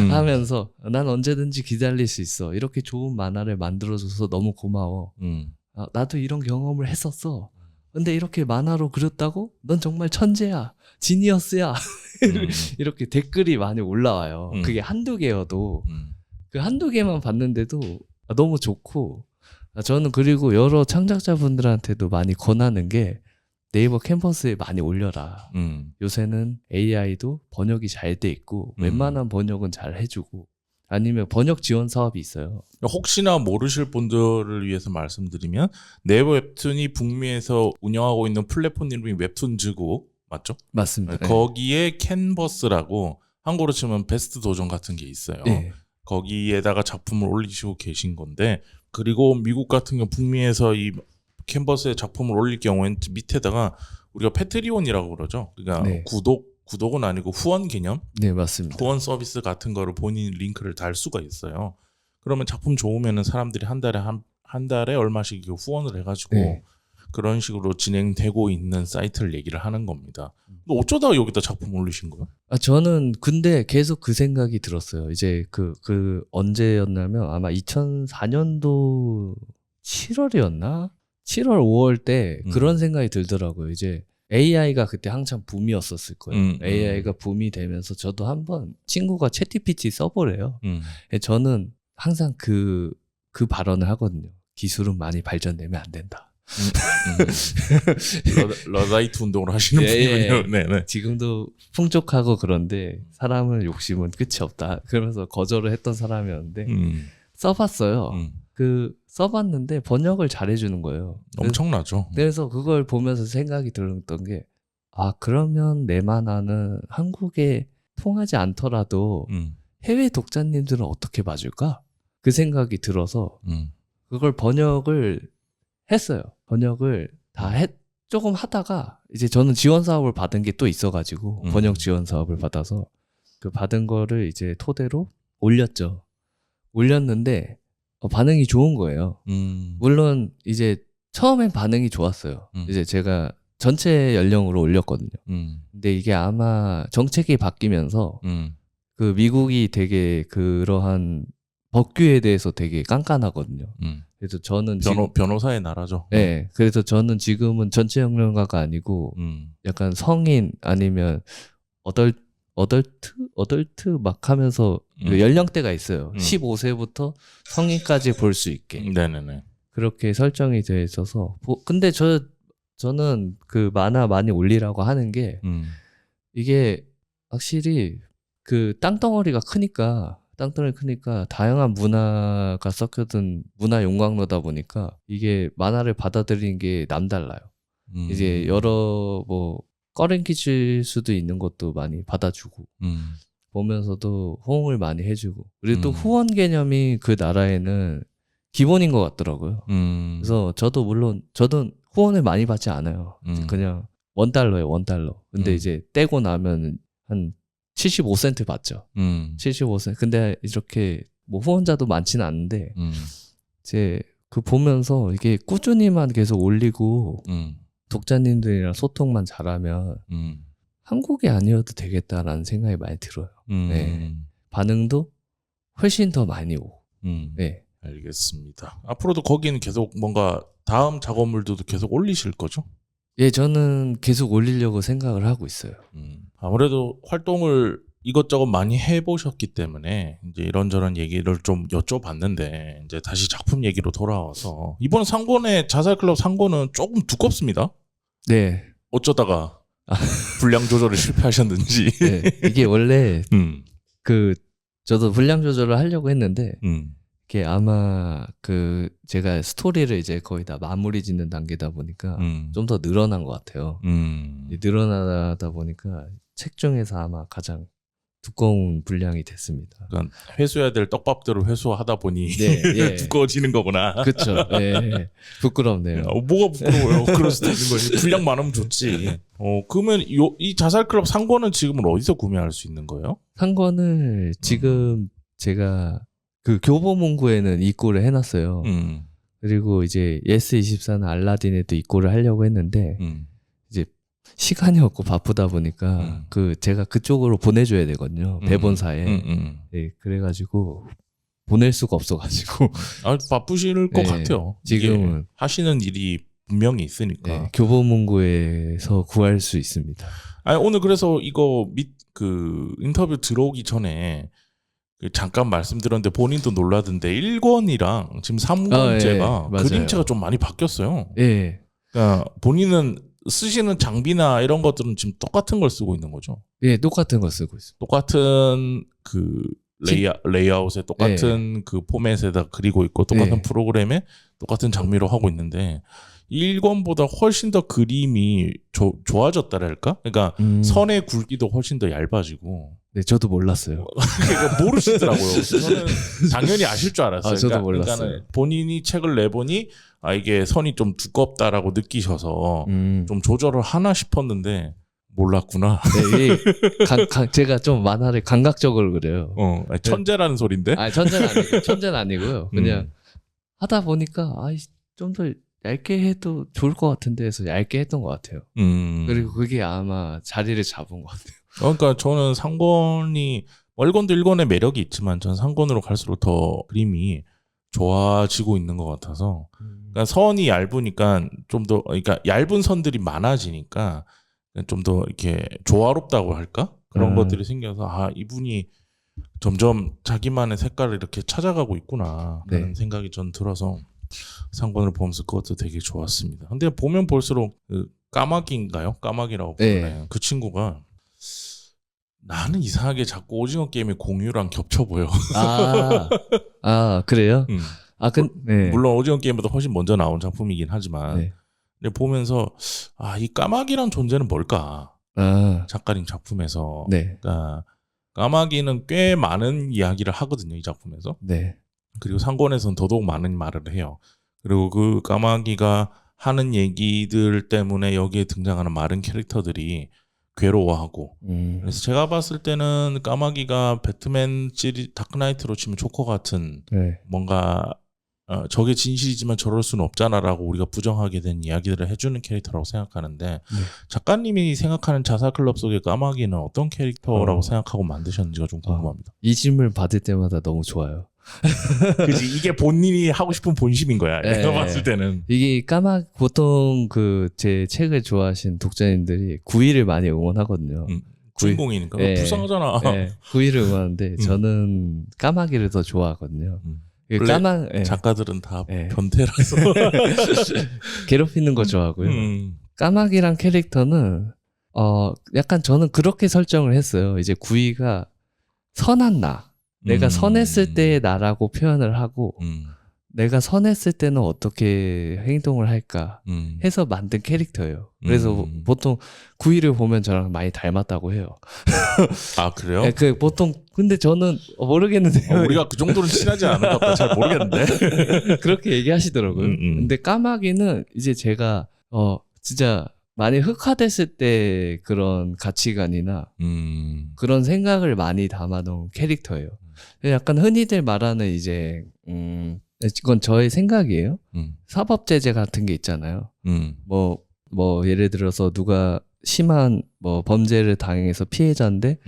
B: 하면서 난 언제든지 기다릴 수 있어. 이렇게 좋은 만화를 만들어줘서 너무 고마워. 나도 이런 경험을 했었어. 근데 이렇게 만화로 그렸다고? 넌 정말 천재야. 지니어스야. 이렇게 댓글이 많이 올라와요. 그게 한두 개여도 그 한두 개만 봤는데도 너무 좋고 저는 그리고 여러 창작자분들한테도 많이 권하는 게 네이버 캔버스에 많이 올려라. 요새는 AI도 번역이 잘 돼 있고 웬만한 번역은 잘 해주고 아니면 번역 지원 사업이 있어요.
A: 혹시나 모르실 분들을 위해서 말씀드리면 네이버 웹툰이 북미에서 운영하고 있는 플랫폼 이름이 웹툰즈고 맞죠?
B: 맞습니다.
A: 거기에 캔버스라고 한국으로 치면 베스트 도전 같은 게 있어요.
B: 네.
A: 거기에다가 작품을 올리시고 계신 건데 그리고 미국 같은 경우 북미에서 이 캔버스에 작품을 올릴 경우에는 밑에다가 우리가 패트리온이라고 그러죠. 그러니까
B: 네.
A: 구독은 아니고 후원 개념?
B: 네, 맞습니다.
A: 후원 서비스 같은 거를 본인 링크를 달 수가 있어요. 그러면 작품 좋으면은 사람들이 한 달에 얼마씩 후원을 해가지고
B: 네.
A: 그런 식으로 진행되고 있는 사이트를 얘기를 하는 겁니다. 너 어쩌다가 여기다 작품 올리신 거야?
B: 저는 근데 계속 그 생각이 들었어요. 이제 그 언제였냐면 아마 2004년도 7월이었나? 7월, 5월 때 그런 생각이 들더라고요. 이제 AI가 그때 한참 붐이었었을 거예요. AI가 붐이 되면서 저도 한번 친구가 챗GPT 써보래요. 저는 항상 그 발언을 하거든요. 기술은 많이 발전되면 안 된다.
A: 러다이트 운동을 하시는
B: 예,
A: 분이군요. 네네.
B: 지금도 풍족하고 그런데 사람은 욕심은 끝이 없다. 그러면서 거절을 했던 사람이었는데 써봤어요. 써봤는데 번역을 잘해주는 거예요.
A: 엄청나죠.
B: 그래서 그걸 보면서 생각이 들었던 게 그러면 내 만화는 한국에 통하지 않더라도 해외 독자님들은 어떻게 봐줄까? 그 생각이 들어서 그걸 번역을 했어요. 번역을 조금 하다가 이제 저는 지원 사업을 받은 게 또 있어가지고 번역 지원 사업을 받아서 그 받은 거를 이제 토대로 올렸죠. 올렸는데 반응이 좋은 거예요. 물론 이제 처음엔 반응이 좋았어요. 이제 제가 전체 연령으로 올렸거든요. 근데 이게 아마 정책이 바뀌면서 그 미국이 되게 그러한 법규에 대해서 되게 깐깐하거든요. 그래서 저는
A: 변호사의 나라죠.
B: 네, 그래서 저는 지금은 전체 연령가가 아니고 약간 성인 아니면 어덜트 막 하면서 그 연령대가 있어요. 15세부터 성인까지 볼 수 있게.
A: 네네네.
B: 그렇게 설정이 되어 있어서 근데 저는 그 만화 많이 올리라고 하는 게 이게 확실히 그 땅덩어리가 크니까 다양한 문화가 섞여든 문화 용광로다 보니까 이게 만화를 받아들이는 게 남달라요. 이제 여러 꺼랭기 칠 수도 있는 것도 많이 받아주고 보면서도 호응을 많이 해주고 그리고 또 후원 개념이 그 나라에는 기본인 것 같더라고요. 그래서 저도 후원을 많이 받지 않아요. 그냥 $1예요, $1. 근데 이제 떼고 나면 한 75센트 받죠. 75센트. 근데 이렇게 후원자도 많지는 않은데 이제 그 보면서 이게 꾸준히만 계속 올리고 독자님들이랑 소통만 잘하면 한국이 아니어도 되겠다라는 생각이 많이 들어요. 네. 반응도 훨씬 더 많이 오고. 네.
A: 알겠습니다. 앞으로도 거기는 계속 뭔가 다음 작업물도 계속 올리실 거죠?
B: 예, 저는 계속 올리려고 생각을 하고 있어요.
A: 아무래도 활동을 이것저것 많이 해보셨기 때문에 이제 이런저런 얘기를 좀 여쭤봤는데 이제 다시 작품 얘기로 돌아와서 이번 상권의 자살클럽 상권은 조금 두껍습니다.
B: 네.
A: 어쩌다가 분량 조절을 실패하셨는지.
B: 네, 이게 원래 저도 분량 조절을 하려고 했는데 이게 아마 제가 스토리를 이제 거의 다 마무리 짓는 단계다 보니까 좀 더 늘어난 것 같아요. 늘어나다 보니까 책 중에서 아마 가장 두꺼운 분량이 됐습니다.
A: 그러니까 회수해야 될 떡밥들을 회수하다 보니
B: 네, 예.
A: 두꺼워지는 거구나.
B: 그렇죠. 예. 부끄럽네요.
A: 뭐가 부끄러워요? 그럴 수도 있는 거지. 분량 많으면 좋지. 그러면 이 자살클럽 상권은 지금은 어디서 구매할 수 있는 거예요?
B: 상권을 지금 제가 그 교보문고에는 입고를 해놨어요. 그리고 이제 예스24나 알라딘에도 입고를 하려고 했는데 이제 시간이 없고 바쁘다 보니까 제가 그쪽으로 보내줘야 되거든요. 대본사에. 네, 그래가지고 보낼 수가 없어가지고.
A: 바쁘실 것
B: 네,
A: 같아요.
B: 지금은
A: 하시는 일이 분명히 있으니까.
B: 네, 교보문고에서 구할 수 있습니다.
A: 아니, 오늘 그래서 이거 인터뷰 들어오기 전에 잠깐 말씀드렸는데 본인도 놀라던데 1권이랑 지금 3권째가
B: 예,
A: 그림체가 좀 많이 바뀌었어요.
B: 예,
A: 그러니까 본인은 쓰시는 장비나 이런 것들은 지금 똑같은 걸 쓰고 있는 거죠.
B: 예, 똑같은 거 쓰고 있습니다.
A: 똑같은 그 레이아웃에 똑같은 그 포맷에다 그리고 있고 똑같은
B: 네.
A: 프로그램에 똑같은 장미로 하고 있는데 1권보다 훨씬 더 그림이 좋아졌다랄까? 그러니까 선의 굵기도 훨씬 더 얇아지고.
B: 네, 저도 몰랐어요.
A: 그러니까 모르시더라고요. 저는 당연히 아실 줄 알았어요.
B: 저도
A: 그러니까,
B: 몰랐어요.
A: 그러니까는 본인이 책을 내보니 이게 선이 좀 두껍다라고 느끼셔서 좀 조절을 하나 싶었는데 몰랐구나.
B: 네, 제가 좀 만화를 감각적으로 그려요.
A: 천재라는 소린데.
B: 천재는 아니고요. 그냥 하다 보니까 좀 더 얇게 해도 좋을 것 같은데 해서 얇게 했던 것 같아요. 그리고 그게 아마 자리를 잡은 것 같아요.
A: 그러니까 저는 상권이 1권도 1권의 매력이 있지만 전 상권으로 갈수록 더 그림이 좋아지고 있는 것 같아서. 그러니까 선이 얇으니까 좀 더, 그러니까 얇은 선들이 많아지니까 좀 더 이렇게 조화롭다고 할까? 그런 것들이 생겨서 이분이 점점 자기만의 색깔을 이렇게 찾아가고 있구나 하는
B: 네.
A: 생각이 전 들어서 상권을 보면서 그것도 되게 좋았습니다. 근데 보면 볼수록 그 까마귀인가요? 까마귀라고 부르나요?
B: 네.
A: 그 친구가 나는 이상하게 자꾸 오징어 게임의 공유랑 겹쳐 보여.
B: 그래요? 네.
A: 물론 오징어 게임보다 훨씬 먼저 나온 작품이긴 하지만
B: 네.
A: 근데 보면서 이 까마귀란 존재는 뭘까? 작가님 작품에서.
B: 네.
A: 그러니까 까마귀는 꽤 많은 이야기를 하거든요, 이 작품에서.
B: 네.
A: 그리고 상권에서는 더더욱 많은 말을 해요. 그리고 그 까마귀가 하는 얘기들 때문에 여기에 등장하는 많은 캐릭터들이 괴로워하고. 그래서 제가 봤을 때는 까마귀가 배트맨 시리즈 다크나이트로 치면 조커 같은
B: 네.
A: 뭔가 저게 진실이지만 저럴 수는 없잖아라고 우리가 부정하게 된 이야기들을 해주는 캐릭터라고 생각하는데 작가님이 생각하는 자살클럽 속의 까마귀는 어떤 캐릭터라고 생각하고 만드셨는지가 좀 궁금합니다.
B: 이 질문을 받을 때마다 너무 좋아요.
A: 그지 이게 본인이 하고 싶은 본심인 거야. 내가 봤을 때는.
B: 이게 보통 제 책을 좋아하신 독자님들이 구이를 많이 응원하거든요.
A: 주인공이니까 불쌍하잖아.
B: 구이를 응원하는데 저는 까마귀를 더 좋아하거든요.
A: 작가들은 다 변태라서
B: 괴롭히는 거 좋아하고요. 까마귀란 캐릭터는 약간 저는 그렇게 설정을 했어요. 이제 구이가 선한 나. 내가 선했을 때의 나라고 표현을 하고 내가 선했을 때는 어떻게 행동을 할까 해서 만든 캐릭터예요. 그래서 보통 구이를 보면 저랑 많이 닮았다고 해요.
A: 그래요?
B: 네, 보통 근데 저는 모르겠는데요.
A: 우리가 그 정도는 친하지 않은가 보다. 잘 모르겠는데.
B: 그렇게 얘기하시더라고요. 근데 까마귀는 이제 제가 진짜 많이 흑화됐을 때 그런 가치관이나 그런 생각을 많이 담아놓은 캐릭터예요. 약간 흔히들 말하는 이제 이건 저의 생각이에요. 사법제재 같은 게 있잖아요. 뭐 예를 들어서 누가 심한 뭐 범죄를 당해서 피해자인데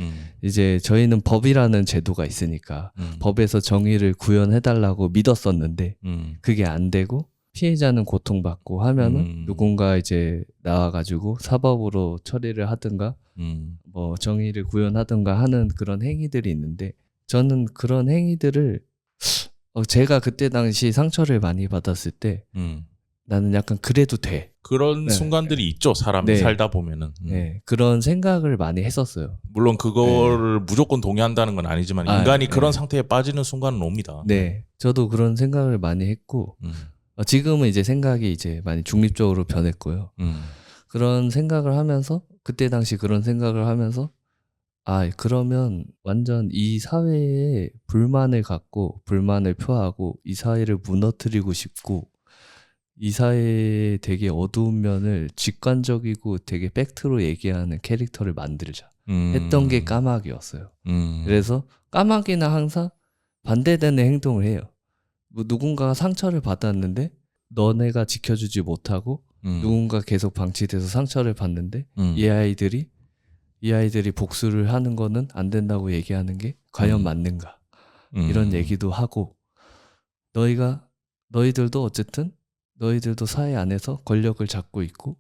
B: 이제 저희는 법이라는 제도가 있으니까 법에서 정의를 구현해달라고 믿었었는데 그게 안 되고 피해자는 고통받고 하면은 누군가 이제 나와가지고 사법으로 처리를 하든가 뭐 정의를 구현하든가 하는 그런 행위들이 있는데 저는 그런 행위들을 제가 그때 당시 상처를 많이 받았을 때 나는 약간 그래도 돼.
A: 그런 순간들이 있죠. 사람이 살다 보면은.
B: 네, 그런 생각을 많이 했었어요.
A: 물론 그거를 무조건 동의한다는 건 아니지만 인간이 그런 상태에 빠지는 순간은 옵니다.
B: 네, 저도 그런 생각을 많이 했고 지금은 이제 생각이 이제 많이 중립적으로 변했고요. 그런 생각을 하면서 그때 당시 그런 생각을 하면서 그러면 완전 이 사회에 불만을 갖고 불만을 표하고 이 사회를 무너뜨리고 싶고 이 사회의 되게 어두운 면을 직관적이고 되게 팩트로 얘기하는 캐릭터를 만들자 했던 게 까마귀였어요. 그래서 까마귀는 항상 반대되는 행동을 해요. 뭐 누군가가 상처를 받았는데 너네가 지켜주지 못하고 누군가 계속 방치돼서 상처를 받는데 이 아이들이 복수를 하는 거는 안 된다고 얘기하는 게 과연 맞는가 이런 얘기도 하고 너희들도 어쨌든 너희들도 사회 안에서 권력을 잡고 있고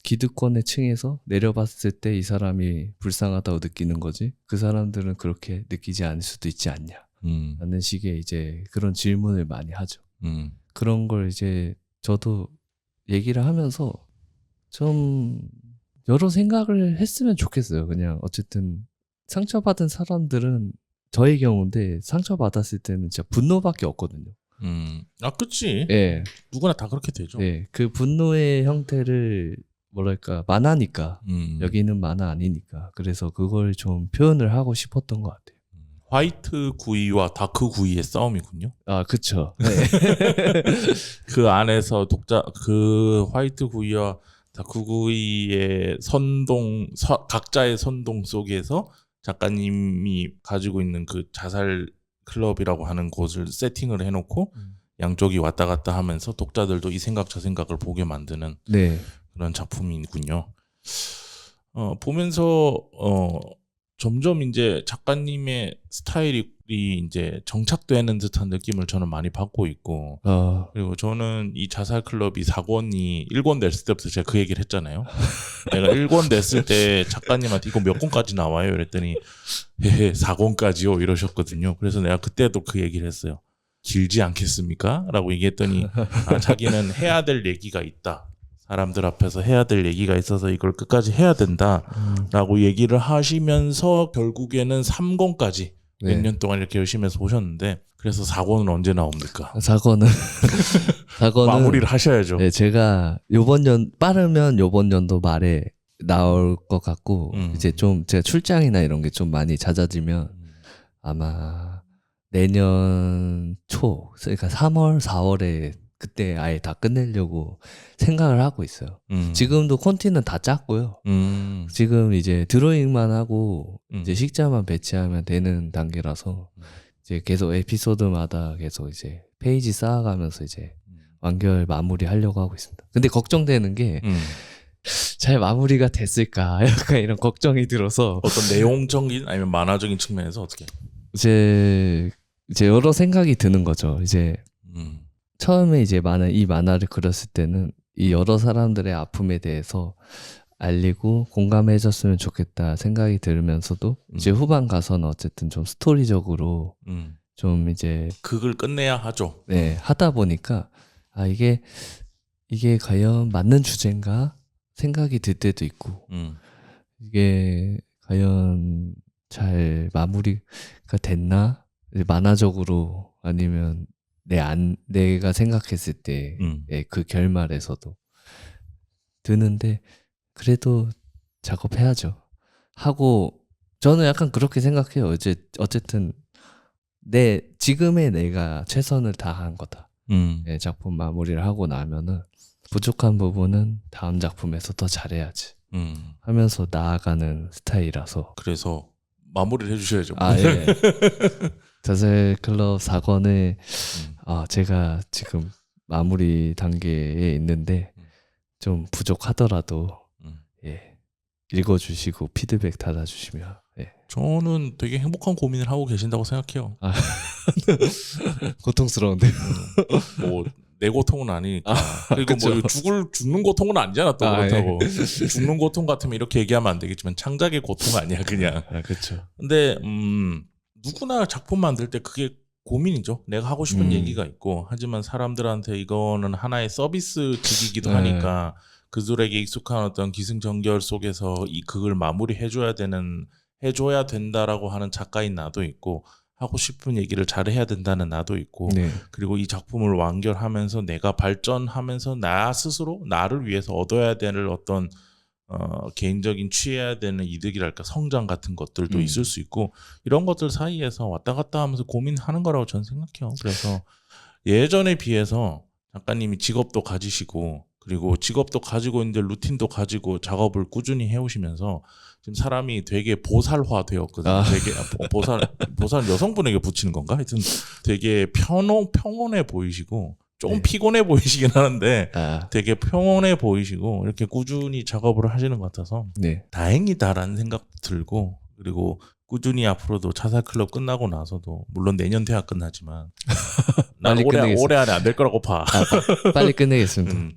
B: 기득권의 층에서 내려봤을 때 이 사람이 불쌍하다고 느끼는 거지 그 사람들은 그렇게 느끼지 않을 수도 있지 않냐 라는 식의 이제 그런 질문을 많이 하죠. 그런 걸 이제 저도 얘기를 하면서 좀 여러 생각을 했으면 좋겠어요. 그냥 어쨌든 상처받은 사람들은 저의 경우인데 상처받았을 때는 진짜 분노밖에 없거든요.
A: 아, 그치.
B: 예.
A: 누구나 다 그렇게 되죠.
B: 예. 그 분노의 형태를 뭐랄까 만화니까 여기는 만화 아니니까 그래서 그걸 좀 표현을 하고 싶었던 것 같아요.
A: 화이트 구이와 다크 구이의 싸움이군요.
B: 아, 그쵸. 네.
A: 그 안에서 그 화이트 구이와 다크 구이의 각자의 선동 속에서 작가님이 가지고 있는 그 자살 클럽이라고 하는 곳을 세팅을 해놓고 양쪽이 왔다 갔다 하면서 독자들도 이 생각 저 생각을 보게 만드는
B: 네.
A: 그런 작품이군요. 보면서 점점 이제 작가님의 스타일이 이제 정착되는 듯한 느낌을 저는 많이 받고 있고, 그리고 저는 이 자살 클럽이 4권이 1권 냈을 때부터 제가 그 얘기를 했잖아요. 내가 1권 냈을 때 작가님한테 이거 몇 권까지 나와요? 이랬더니 4권까지요 이러셨거든요. 그래서 내가 그때도 그 얘기를 했어요. 길지 않겠습니까? 라고 얘기했더니 자기는 해야 될 얘기가 있다. 사람들 앞에서 해야 될 얘기가 있어서 이걸 끝까지 해야 된다라고 얘기를 하시면서 결국에는 3권까지
B: 네.
A: 몇 년 동안 이렇게 열심히 해서 보셨는데 그래서 4권은 언제 나옵니까?
B: 4권은
A: 마무리를 하셔야죠.
B: 네, 제가 빠르면 요번 연도 말에 나올 것 같고 이제 좀 제가 출장이나 이런 게 좀 많이 잦아지면 아마 내년 초 그러니까 3월 4월에 그때 아예 다 끝내려고 생각을 하고 있어요. 지금도 콘티는 다 짰고요. 지금 이제 드로잉만 하고 이제 식자만 배치하면 되는 단계라서 이제 계속 에피소드마다 계속 이제 페이지 쌓아가면서 이제 완결 마무리 하려고 하고 있습니다. 근데 걱정되는 게 잘 마무리가 됐을까 약간 이런 걱정이 들어서
A: 어떤 내용적인 아니면 만화적인 측면에서 어떻게?
B: 이제 여러 생각이 드는 거죠. 이제 처음에 이제 이 만화를 그렸을 때는 이 여러 사람들의 아픔에 대해서 알리고 공감해줬으면 좋겠다 생각이 들면서도 이제 후반 가서는 어쨌든 좀 스토리적으로 좀 이제
A: 극을 끝내야 하죠.
B: 네, 하다 보니까 이게 과연 맞는 주제인가 생각이 들 때도 있고 이게 과연 잘 마무리가 됐나 만화적으로 아니면 내가 생각했을 때 그 결말에서도 드는데 그래도 작업해야죠. 하고 저는 약간 그렇게 생각해요. 이제 어쨌든 지금의 내가 최선을 다한 거다. 네, 작품 마무리를 하고 나면은 부족한 부분은 다음 작품에서 더 잘해야지 하면서 나아가는 스타일이라서
A: 그래서 마무리를 해주셔야죠.
B: 예. 자살 클럽 4권을 제가 지금 마무리 단계에 있는데 좀 부족하더라도 예, 읽어주시고 피드백 달아주시면 예.
A: 저는 되게 행복한 고민을 하고 계신다고 생각해요.
B: 고통스러운데요.
A: 뭐 내 고통은 아니니까. 그리고 뭐 죽는 고통은 아니잖아 또 그렇다고.
B: 예.
A: 죽는 고통 같으면 이렇게 얘기하면 안 되겠지만 창작의 고통 아니야 그냥.
B: 그렇죠.
A: 근데 누구나 작품 만들 때 그게 고민이죠. 내가 하고 싶은 얘기가 있고 하지만 사람들한테 이거는 하나의 서비스직이기도 하니까 그들에게 익숙한 어떤 기승전결 속에서 이 극을 마무리해줘야 된다라고 하는 작가인 나도 있고 하고 싶은 얘기를 잘 해야 된다는 나도 있고
B: 네.
A: 그리고 이 작품을 완결하면서 내가 발전하면서 나 스스로 나를 위해서 얻어야 될 어떤 개인적인 취해야 되는 이득이랄까 성장 같은 것들도 있을 수 있고 이런 것들 사이에서 왔다 갔다 하면서 고민하는 거라고 저는 생각해요. 그래서 예전에 비해서 작가님이 직업도 가지시고 그리고 직업도 가지고 있는데 루틴도 가지고 작업을 꾸준히 해오시면서 지금 사람이 되게 보살화 되었거든요. 되게 보살 여성분에게 붙이는 건가? 하여튼 되게 평온해 보이시고 조금 피곤해 보이시긴 하는데 되게 평온해 보이시고 이렇게 꾸준히 작업을 하시는 것 같아서 다행이다라는 생각도 들고 그리고 꾸준히 앞으로도 자살 클럽 끝나고 나서도 물론 내년 대학 끝나지만 난
B: 빨리 끝내겠어.
A: 올해 안에 안 될 거라고 봐.
B: 빨리 끝내겠습니다.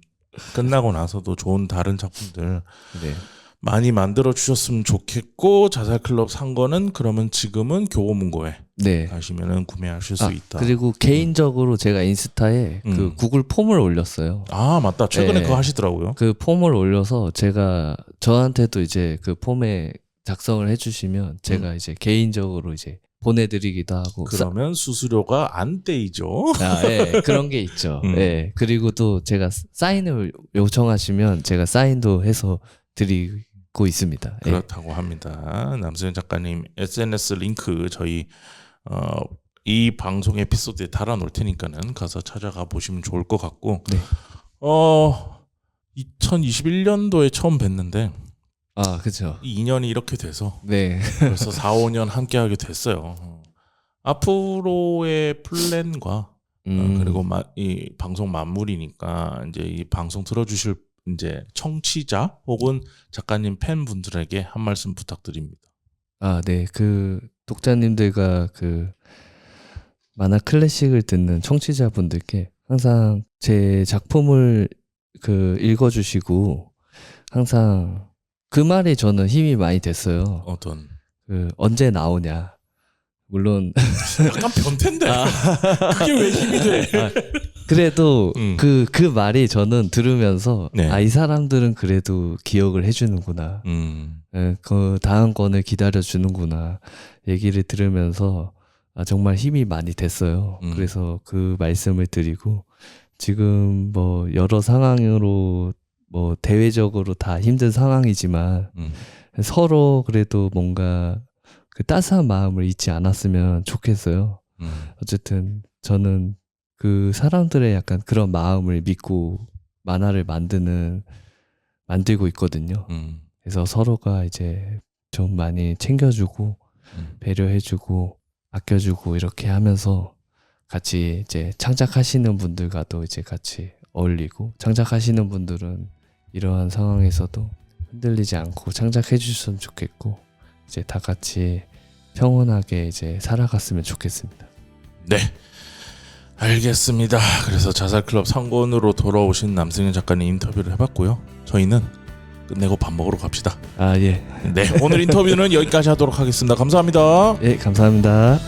A: 끝나고 나서도 좋은 다른 작품들
B: 네.
A: 많이 만들어 주셨으면 좋겠고 자살 클럽 산 거는 그러면 지금은 교보문고에
B: 네.
A: 가시면은 구매하실 수 있다.
B: 그리고 개인적으로 제가 인스타에 그 구글 폼을 올렸어요.
A: 아 맞다. 최근에
B: 네.
A: 그거 하시더라고요.
B: 그 폼을 올려서 제가 저한테도 이제 그 폼에 작성을 해주시면 제가 이제 개인적으로 이제 보내드리기도 하고.
A: 그러면 수수료가 안 떼이죠.
B: 예, 그런 게 있죠. 예. 그리고 또 제가 사인을 요청하시면 제가 사인도 해서 드리고 있습니다. 예.
A: 그렇다고 합니다. 남수현 작가님 SNS 링크 저희 이 방송 에피소드에 달아놓을 테니까는 가서 찾아가 보시면 좋을 것 같고.
B: 네.
A: 2021년도에 처음 뵀는데
B: 아, 그죠.
A: 이 인연이 이렇게 돼서
B: 네.
A: 벌써 4, 5년 함께하게 됐어요. 앞으로의 플랜과 그리고 이 방송 마무리니까 이제 이 방송 들어주실 이제 청취자 혹은 작가님 팬분들에게 한 말씀 부탁드립니다.
B: 아, 네. 그 독자님들과 그 만화 클래식을 듣는 청취자분들께 항상 제 작품을 그 읽어주시고 항상 그 말이 저는 힘이 많이 됐어요.
A: 어떤
B: 그 언제 나오냐. 물론
A: 약간 변태인데 그게 왜 힘이 돼?
B: 그래도 그 말이 저는 들으면서
A: 네.
B: 이 사람들은 그래도 기억을 해주는구나. 그 다음 건을 기다려 주는구나. 얘기를 들으면서 정말 힘이 많이 됐어요. 그래서 그 말씀을 드리고 지금 뭐 여러 상황으로 뭐 대외적으로 다 힘든 상황이지만 서로 그래도 뭔가 그 따스한 마음을 잊지 않았으면 좋겠어요. 어쨌든 저는 그 사람들의 약간 그런 마음을 믿고 만화를 만들고 있거든요. 그래서 서로가 이제 좀 많이 챙겨주고 배려해주고 아껴주고 이렇게 하면서 같이 이제 창작하시는 분들과도 이제 같이 어울리고 창작하시는 분들은 이러한 상황에서도 흔들리지 않고 창작해 주셨으면 좋겠고 이제 다 같이 평온하게 이제 살아갔으면 좋겠습니다.
A: 네. 알겠습니다. 그래서 자살클럽 상권으로 돌아오신 남승현 작가님 인터뷰를 해봤고요. 저희는 끝내고 밥 먹으러 갑시다.
B: 아, 예.
A: 네, 오늘 인터뷰는 여기까지 하도록 하겠습니다. 감사합니다.
B: 예, 감사합니다.